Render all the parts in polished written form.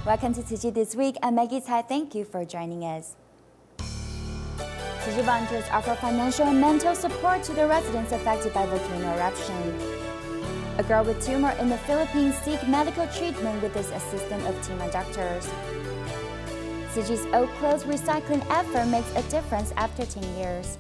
Welcome to Tzu Chi This Week. I'm Maggie Tsai. Thank you for joining us. Tzu Chi volunteers offer financial and mental support to the residents affected by volcano eruption. A girl with tumor in the Philippines seeks medical treatment with the assistance of TIMA doctors. Tzu Chi's old clothes recycling effort makes a difference after 10 years.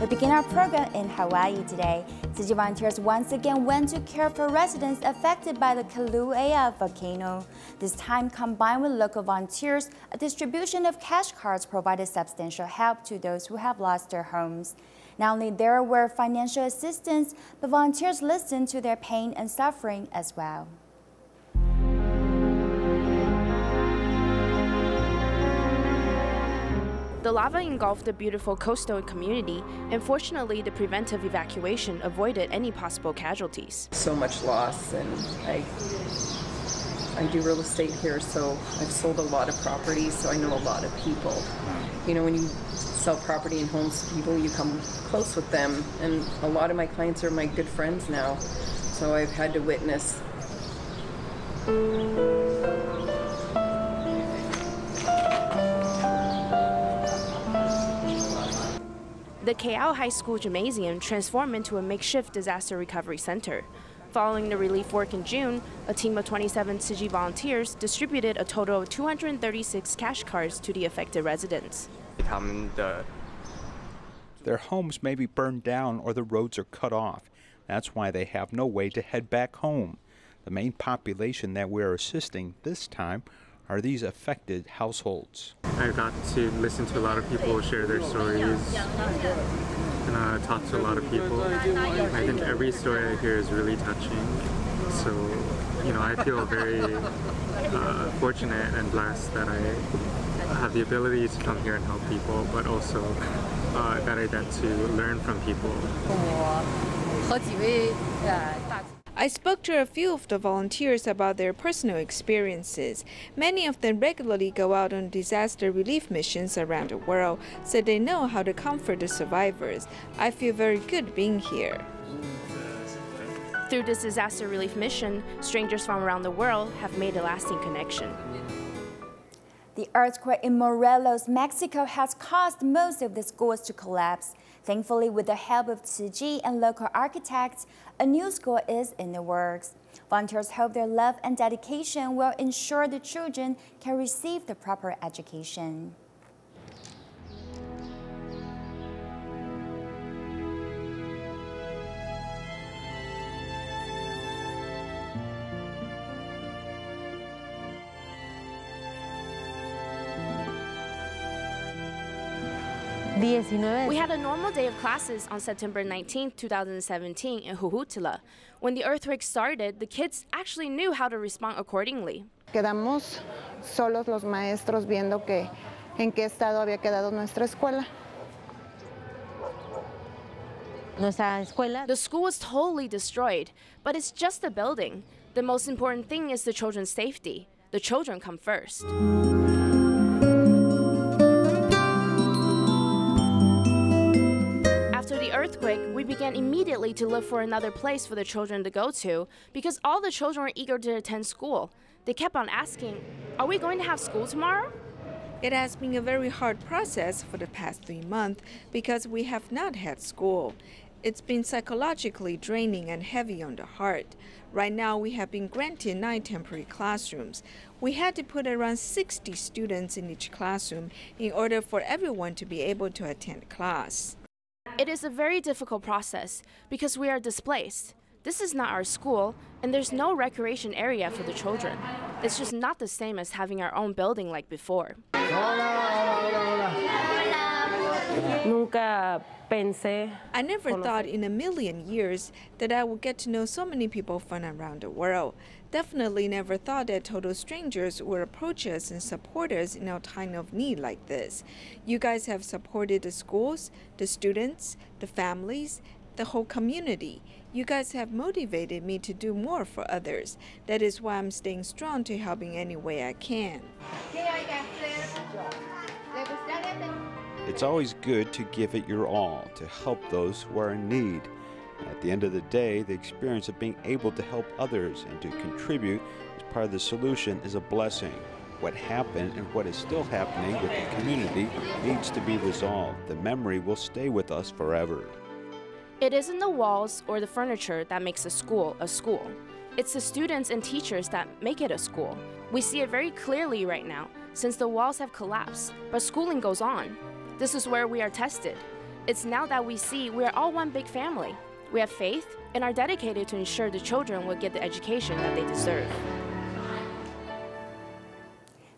We begin our program in Hawaii today. Tzu Chi volunteers once again went to care for residents affected by the Keaau volcano. This time, combined with local volunteers, a distribution of cash cards provided substantial help to those who have lost their homes. Not only there were financial assistance, but volunteers listened to their pain and suffering as well. The lava engulfed the beautiful coastal community, and fortunately, the preventive evacuation avoided any possible casualties. So much loss, and I do real estate here, so I've sold a lot of property, so I know a lot of people. You know, when you sell property and homes to people, you come close with them, and a lot of my clients are my good friends now, so I've had to witness. The Keaau High School Gymnasium transformed into a makeshift disaster recovery center. Following the relief work in June, a team of 27 Tzu Chi volunteers distributed a total of 236 cash cards to the affected residents. Their homes may be burned down or the roads are cut off. That's why they have no way to head back home. The main population that we're assisting this time are these affected households. I got to listen to a lot of people share their stories and talk to a lot of people. I think every story I hear is really touching. So, you know, I feel very fortunate and blessed that I have the ability to come here and help people, but also that I get to learn from people. I spoke to a few of the volunteers about their personal experiences. Many of them regularly go out on disaster relief missions around the world, so they know how to comfort the survivors. I feel very good being here. Through this disaster relief mission, strangers from around the world have made a lasting connection. The earthquake in Morelos, Mexico has caused most of the schools to collapse. Thankfully, with the help of Tzu Chi and local architects, a new school is in the works. Volunteers hope their love and dedication will ensure the children can receive the proper education. We had a normal day of classes on September 19, 2017 in Huhutla. When the earthquake started, the kids actually knew how to respond accordingly. Quedamos solos los maestros viendo que en qué estado había quedado nuestra escuela. The school was totally destroyed, but it's just a building. The most important thing is the children's safety. The children come first. After the earthquake, we began immediately to look for another place for the children to go to because all the children were eager to attend school. They kept on asking, "Are we going to have school tomorrow?" It has been a very hard process for the past 3 months because we have not had school. It's been psychologically draining and heavy on the heart. Right now, we have been granted 9 temporary classrooms. We had to put around 60 students in each classroom in order for everyone to be able to attend class. It is a very difficult process because we are displaced. This is not our school, and there's no recreation area for the children. It's just not the same as having our own building like before. I never thought in a million years that I would get to know so many people from around the world. Definitely never thought that total strangers would approach us and support us in our time of need like this. You guys have supported the schools, the students, the families, the whole community. You guys have motivated me to do more for others. That is why I'm staying strong to helping any way I can. It's always good to give it your all, to help those who are in need. At the end of the day, the experience of being able to help others and to contribute as part of the solution is a blessing. What happened and what is still happening with the community needs to be resolved. The memory will stay with us forever. It isn't the walls or the furniture that makes a school a school. It's the students and teachers that make it a school. We see it very clearly right now, since the walls have collapsed, but schooling goes on. This is where we are tested. It's now that we see we are all one big family. We have faith and are dedicated to ensure the children will get the education that they deserve.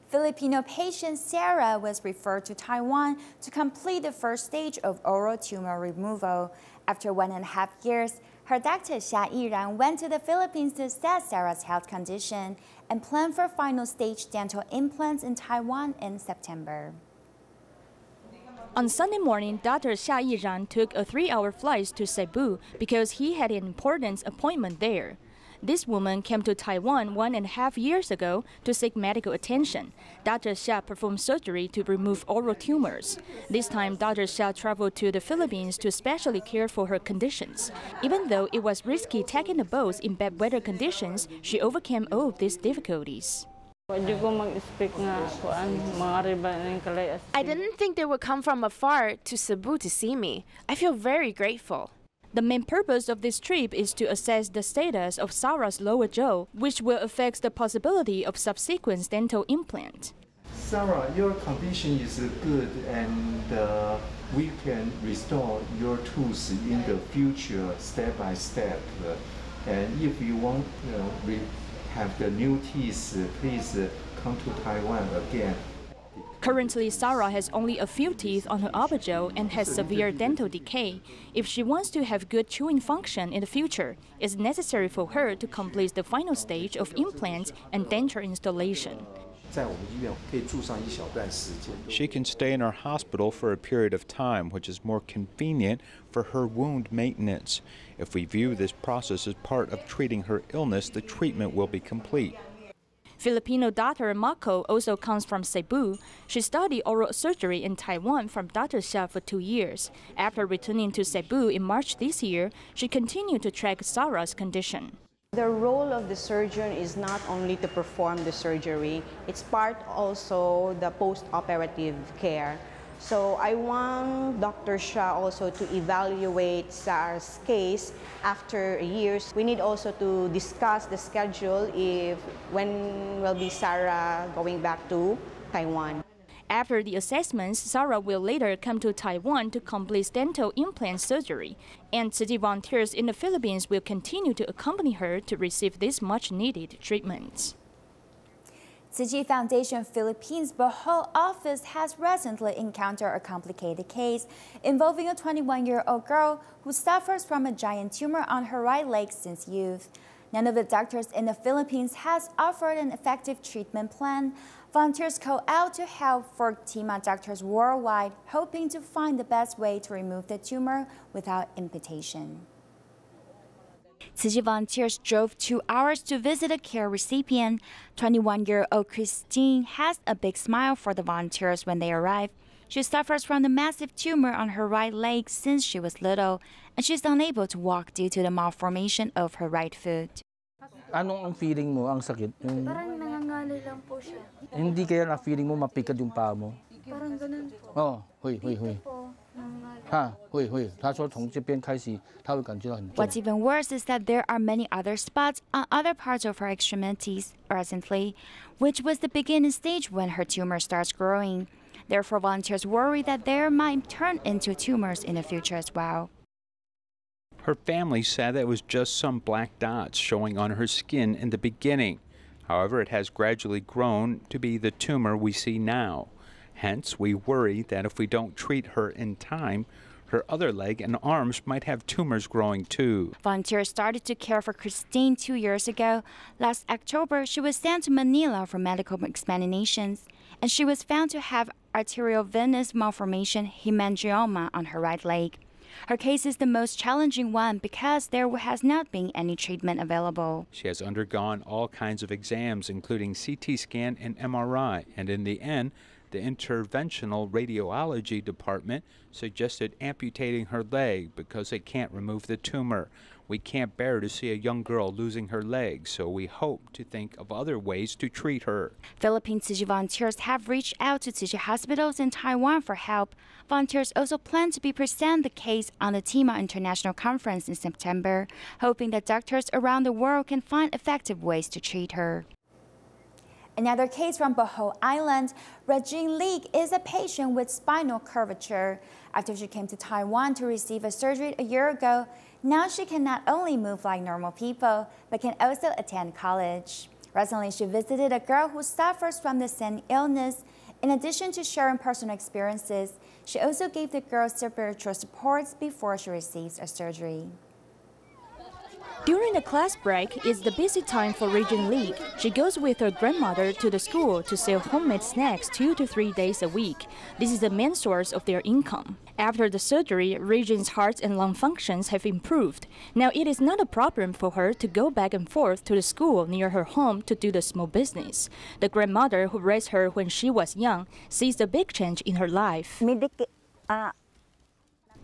Filipino patient Sarah was referred to Taiwan to complete the first stage of oral tumor removal. After 1.5 years, her doctor Xia went to the Philippines to assess Sarah's health condition and plan for final stage dental implants in Taiwan in September. On Sunday morning, Dr. Xia Yiran took a 3-hour flight to Cebu because he had an important appointment there. This woman came to Taiwan 1.5 years ago to seek medical attention. Dr. Xia performed surgery to remove oral tumors. This time, Dr. Xia traveled to the Philippines to specially care for her conditions. Even though it was risky taking the boat in bad weather conditions, she overcame all of these difficulties. I didn't think they would come from afar to Cebu to see me. I feel very grateful. The main purpose of this trip is to assess the status of Sarah's lower jaw, which will affect the possibility of subsequent dental implant. Sarah, your condition is good and we can restore your tooth in the future step by step. And if you want to have the new teeth, please come to Taiwan again. Currently, Sarah has only a few teeth on her upper jaw and has severe dental decay. If she wants to have good chewing function in the future, it's necessary for her to complete the final stage of implants and denture installation. She can stay in our hospital for a period of time, which is more convenient for her wound maintenance. If we view this process as part of treating her illness, the treatment will be complete. Filipino Dr. Mako also comes from Cebu. She studied oral surgery in Taiwan from Dr. Xia for 2 years. After returning to Cebu in March this year, she continued to track Sarah's condition. The role of the surgeon is not only to perform the surgery, it's part also the post-operative care. So I want Dr. Xia also to evaluate Sarah's case after years. We need also to discuss the schedule when will be Sarah going back to Taiwan. After the assessments, Sarah will later come to Taiwan to complete dental implant surgery. And Tzu Chi volunteers in the Philippines will continue to accompany her to receive this much-needed treatment. Tzu Chi Foundation Philippines Bohol office has recently encountered a complicated case involving a 21-year-old girl who suffers from a giant tumor on her right leg since youth. None of the doctors in the Philippines has offered an effective treatment plan. Volunteers call out to help for TIMA doctors worldwide, hoping to find the best way to remove the tumor without amputation. Tzu Chi volunteers drove 2 hours to visit a care recipient. 21-year-old Christine has a big smile for the volunteers when they arrive. She suffers from a massive tumor on her right leg since she was little, and she's unable to walk due to the malformation of her right foot. Anong ang feeling mo? Ang sakit? Parang nangangalay lang po siya. Hindi kaya na feeling mo mapikad yung paa mo? Parang ganun po. Oh, hui. What's even worse is that there are many other spots on other parts of her extremities recently, which was the beginning stage when her tumor starts growing. Therefore, volunteers worry that there might turn into tumors in the future as well. Her family said that it was just some black dots showing on her skin in the beginning. However, it has gradually grown to be the tumor we see now. Hence, we worry that if we don't treat her in time, her other leg and arms might have tumors growing too. Volunteers started to care for Christine 2 years ago. Last October, she was sent to Manila for medical examinations, and she was found to have arteriovenous malformation, Hemangioma, on her right leg. Her case is the most challenging one because there has not been any treatment available. She has undergone all kinds of exams, including CT scan and MRI, and in the end, The interventional radiology department suggested amputating her leg because they can't remove the tumor. We can't bear to see a young girl losing her leg, so we hope to think of other ways to treat her. Philippine Tzu Chi volunteers have reached out to Tzu Chi hospitals in Taiwan for help. Volunteers also plan to be present the case on the TIMA International Conference in September, hoping that doctors around the world can find effective ways to treat her. Another case from Bohol Island, Regine Lee is a patient with spinal curvature. After she came to Taiwan to receive a surgery a year ago, now she can not only move like normal people, but can also attend college. Recently, she visited a girl who suffers from the same illness. In addition to sharing personal experiences, she also gave the girl spiritual supports before she receives a surgery. During the class break, it's the busy time for Regine Lee. She goes with her grandmother to the school to sell homemade snacks 2 to 3 days a week. This is the main source of their income. After the surgery, Regine's heart and lung functions have improved. Now it is not a problem for her to go back and forth to the school near her home to do the small business. The grandmother who raised her when she was young sees a big change in her life.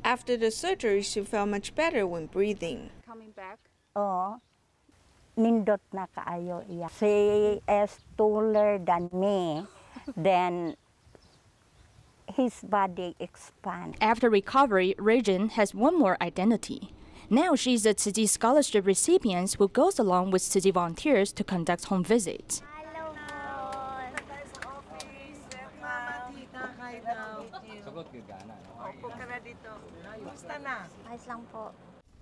After the surgery, she felt much better when breathing. Coming back? Oh, nindot na kaayo iya. She is taller than me, then his body expands. After recovery, Regine has one more identity. Now she's a Tzu Chi scholarship recipient who goes along with Tzu Chi volunteers to conduct home visits.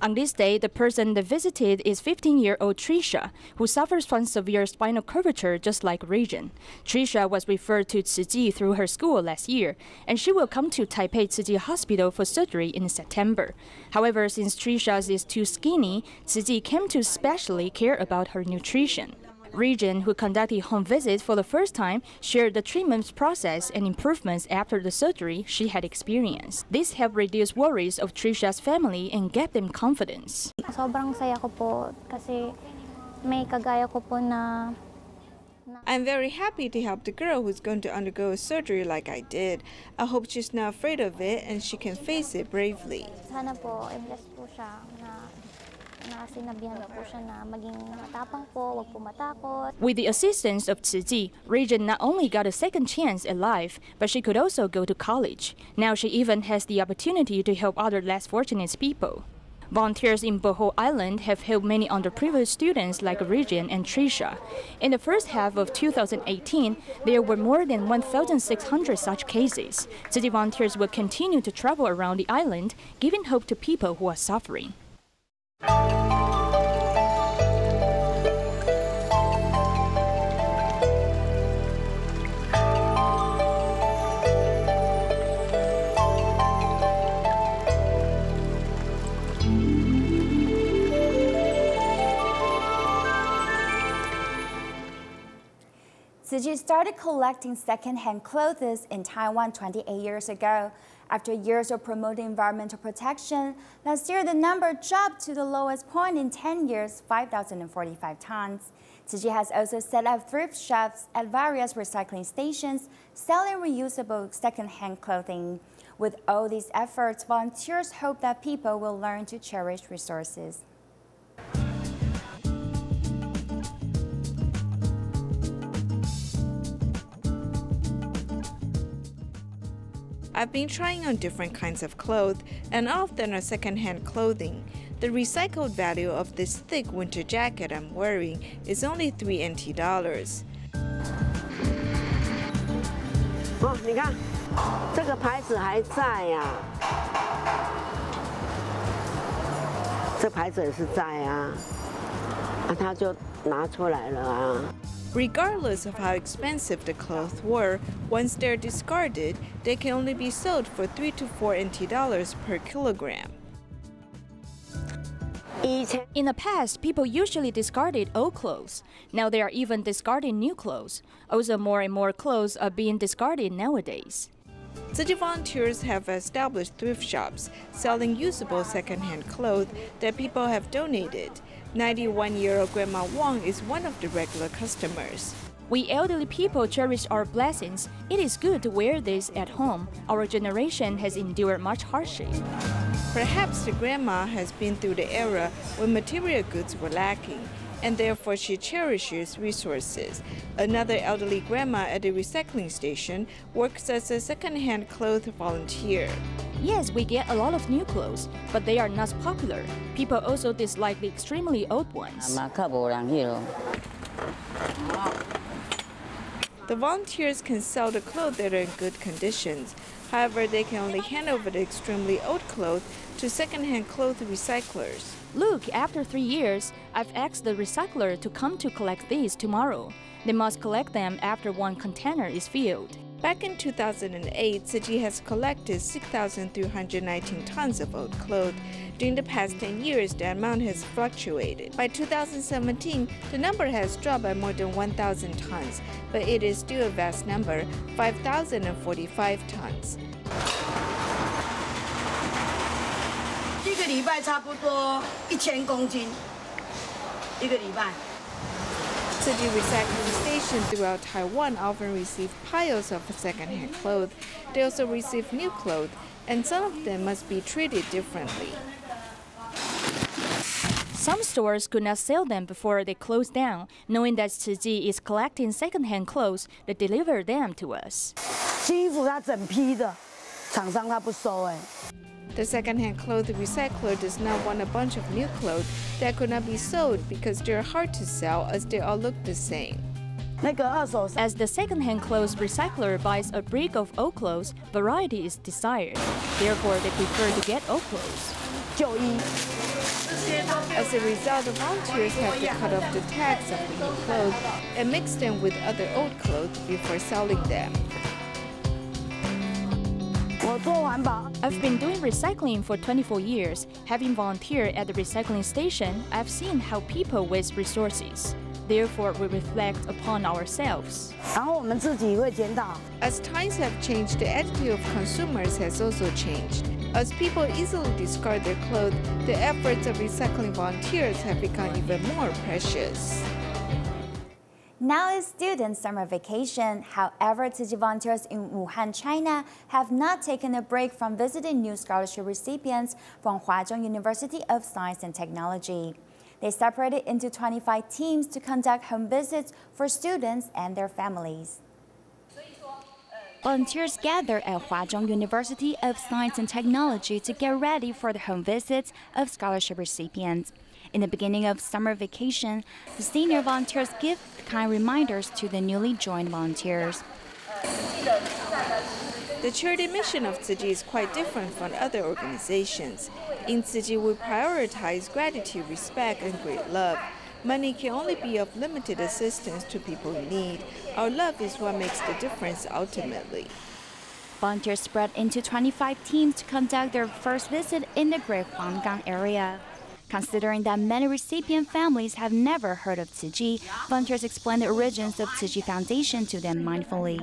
On this day, the person they visited is 15-year-old Tricia, who suffers from severe spinal curvature just like Regine. Tricia was referred to Tzu Chi through her school last year, and she will come to Taipei Tzu Chi Hospital for surgery in September. However, since Tricia is too skinny, Tzu Chi came to specially care about her nutrition. Regine, who conducted home visits for the first time, shared the treatment process and improvements after the surgery she had experienced. This helped reduce worries of Tricia's family and gave them confidence. Sobrang saya ko po kasi may kagaya ko po na. I'm very happy to help the girl who's going to undergo a surgery like I did. I hope she's not afraid of it and she can face it bravely. Sana po, i-bless po siya na sinabihan po siya na maging matapang po, wag po matakot. With the assistance of Tzu Chi, Regine not only got a second chance at life, but she could also go to college. Now she even has the opportunity to help other less fortunate people. Volunteers in Bohol Island have helped many underprivileged students like Regine and Tricia. In the first half of 2018, there were more than 1,600 such cases. Tzu Chi volunteers will continue to travel around the island, giving hope to people who are suffering. Tzu Chi started collecting second-hand clothes in Taiwan 28 years ago. After years of promoting environmental protection, last year the number dropped to the lowest point in 10 years, 5,045 tons. Tzu Chi has also set up thrift shops at various recycling stations, selling reusable second-hand clothing. With all these efforts, volunteers hope that people will learn to cherish resources. I've been trying on different kinds of clothes, and all of them are second-hand clothing. The recycled value of this thick winter jacket I'm wearing is only $3 NT. 哦，你看，这个牌子还在呀，这牌子也是在啊，他就拿出来了啊。 Regardless of how expensive the clothes were, once they're discarded, they can only be sold for $3 to $4 NT per kilogram. In the past, people usually discarded old clothes. Now they are even discarding new clothes. Also, more and more clothes are being discarded nowadays. Tzu Chi volunteers have established thrift shops selling usable second-hand clothes that people have donated. 91-year-old Grandma Wang is one of the regular customers. We elderly people cherish our blessings. It is good to wear this at home. Our generation has endured much hardship. Perhaps the grandma has been through the era when material goods were lacking, and therefore she cherishes resources. Another elderly grandma at the recycling station works as a second-hand clothes volunteer. Yes, we get a lot of new clothes, but they are not popular. People also dislike the extremely old ones. The volunteers can sell the clothes that are in good conditions. However, they can only hand over the extremely old clothes to second-hand clothes recyclers. Look, after 3 years, I've asked the recycler to come to collect these tomorrow. They must collect them after one container is filled. Back in 2008, Tzu Chi has collected 6,319 tons of old clothes. During the past 10 years, the amount has fluctuated. By 2017, the number has dropped by more than 1,000 tons, but it is still a vast number, 5,045 tons. 一个礼拜差不多1000公斤，一个礼拜。 Tzu Chi recycling stations throughout Taiwan often receive piles of second-hand clothes. They also receive new clothes, and some of them must be treated differently. Some stores could not sell them before they closed down, knowing that Tzu Chi is collecting second-hand clothes to deliver them to us. 新衣服它整批的，厂商它不收哎。 The second-hand clothes recycler does not want a bunch of new clothes that could not be sold because they're hard to sell as they all look the same. As the second-hand clothes recycler buys a brick of old clothes, variety is desired. Therefore, they prefer to get old clothes. As a result, the volunteers have to cut off the tags of the new clothes and mix them with other old clothes before selling them. I've been doing recycling for 24 years. Having volunteered at the recycling station, I've seen how people waste resources. Therefore, we reflect upon ourselves. As times have changed, the attitude of consumers has also changed. As people easily discard their clothes, the efforts of recycling volunteers have become even more precious. Now is student summer vacation. However, Tzu Chi volunteers in Wuhan, China have not taken a break from visiting new scholarship recipients from Huazhong University of Science and Technology. They separated into 25 teams to conduct home visits for students and their families. Volunteers gather at Huazhong University of Science and Technology to get ready for the home visits of scholarship recipients. In the beginning of summer vacation, the senior volunteers give kind reminders to the newly joined volunteers. The charity mission of Tzu Chi is quite different from other organizations. In Tzu Chi, we prioritize gratitude, respect, and great love. Money can only be of limited assistance to people in need. Our love is what makes the difference ultimately. Volunteers spread into 25 teams to conduct their first visit in the Great Huanggang area. Considering that many recipient families have never heard of Tzu Chi, volunteers explain the origins of Tzu Chi Foundation to them mindfully.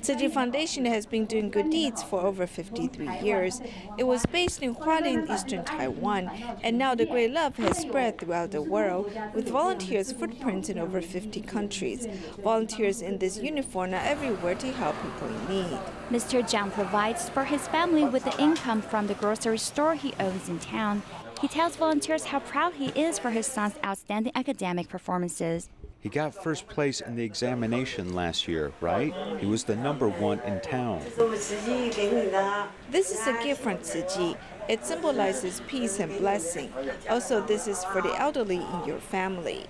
Tzu Chi Foundation has been doing good deeds for over 53 years. It was based in Hualien, eastern Taiwan, and now the great love has spread throughout the world, with volunteers' footprints in over 50 countries. Volunteers in this uniform are everywhere to help people in need. Mr. Zhang provides for his family with the income from the grocery store he owns in town. He tells volunteers how proud he is for his son's outstanding academic performances. He got first place in the examination last year, right? He was the #1 in town. This is a gift from Tzu Chi. It symbolizes peace and blessing. Also, this is for the elderly in your family.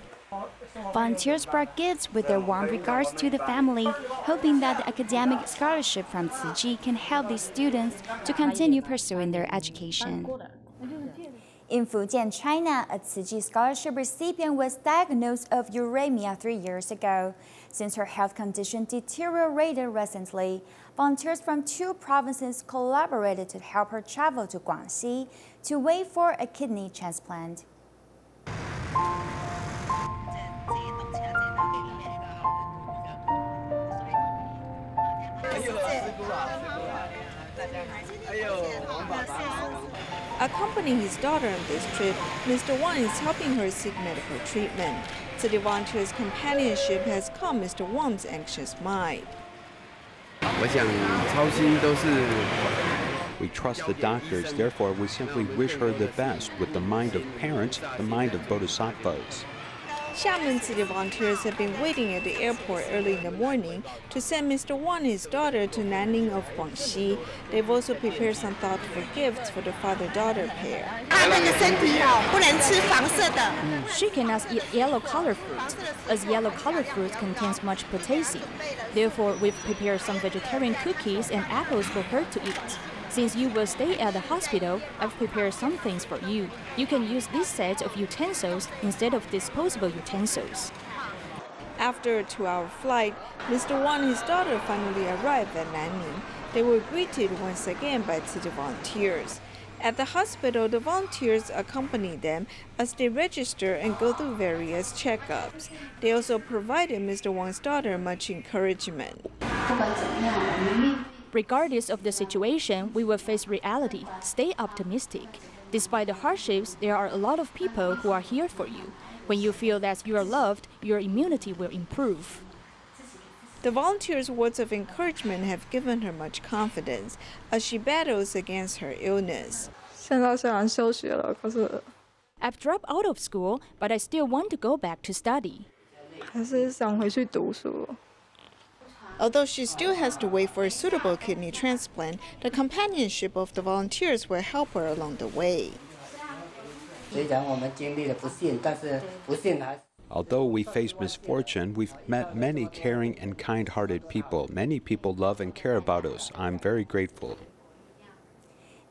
Volunteers brought gifts with their warm regards to the family, hoping that the academic scholarship from Tzu Chi can help these students to continue pursuing their education. In Fujian, China, a Tzu Chi scholarship recipient was diagnosed of uremia 3 years ago. Since her health condition deteriorated recently, volunteers from 2 provinces collaborated to help her travel to Guangxi to wait for a kidney transplant. Accompanying his daughter on this trip, Mr. Wang is helping her seek medical treatment. City volunteers' companionship has calmed Mr. Wang's anxious mind. We trust the doctors, therefore we simply wish her the best with the mind of parents, the mind of bodhisattvas. Xiamen City volunteers have been waiting at the airport early in the morning to send Mr. Wang and his daughter to Nanning of Guangxi. They've also prepared some thoughtful gifts for the father-daughter pair. She cannot eat yellow-colored fruit, as yellow-colored fruit contains much potassium. Therefore, we've prepared some vegetarian cookies and apples for her to eat. Since you will stay at the hospital, I've prepared some things for you. You can use this set of utensils instead of disposable utensils. After a 2-hour flight, Mr. Wang and his daughter finally arrived at Nanning. They were greeted once again by Tzu Chi volunteers. At the hospital, the volunteers accompany them as they register and go through various checkups. They also provided Mr. Wang's daughter much encouragement. Regardless of the situation, we will face reality. Stay optimistic. Despite the hardships, there are a lot of people who are here for you. When you feel that you are loved, your immunity will improve. The volunteers' words of encouragement have given her much confidence as she battles against her illness. I've dropped out of school, but I still want to go back to study. Although she still has to wait for a suitable kidney transplant, the companionship of the volunteers will help her along the way. Although we face misfortune, we've met many caring and kind-hearted people. Many people love and care about us. I'm very grateful.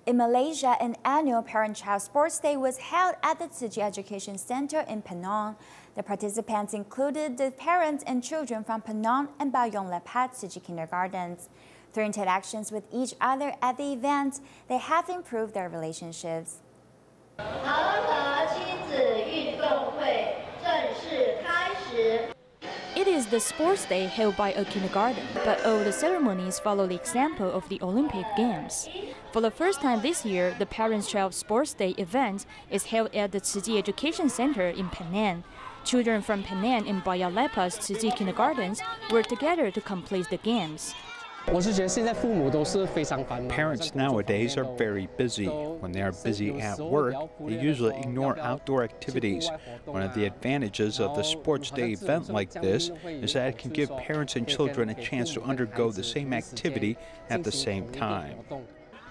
In Malaysia, an annual Parent-Child Sports Day was held at the Tzu Chi Education Center in Penang. The participants included the parents and children from Penang and Baoyong Lepat Tzu Chi kindergartens. Through interactions with each other at the event, they have improved their relationships. It is the sports day held by a kindergarten, but all the ceremonies follow the example of the Olympic Games. For the first time this year, the Parents-Child Sports Day event is held at the Tzu Chi Education Center in Penang. Children from Penang and Baoyong Lepa's Tzu Chi kindergartens work together to complete the games. Parents nowadays are very busy. When they are busy at work, they usually ignore outdoor activities. One of the advantages of the Sports Day event like this is that it can give parents and children a chance to undergo the same activity at the same time.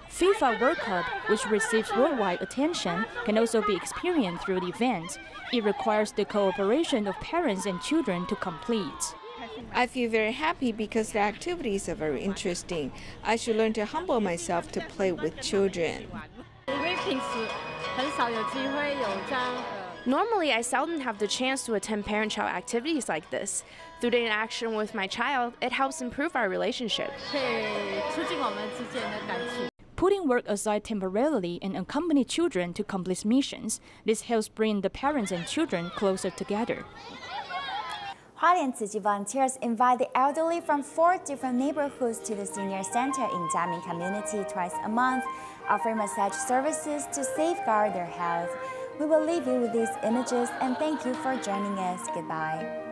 FIFA World Cup, which receives worldwide attention, can also be experienced through the event. It requires the cooperation of parents and children to complete. I feel very happy because the activities are very interesting. I should learn to humble myself to play with children. Normally, I seldom have the chance to attend parent-child activities like this. Through the interaction with my child, it helps improve our relationship. Putting work aside temporarily and accompany children to complete missions, this helps bring the parents and children closer together. Hualien Tzu Chi volunteers invite the elderly from 4 different neighborhoods to the senior center in Jiaming community twice a month, offering massage services to safeguard their health. We will leave you with these images and thank you for joining us. Goodbye.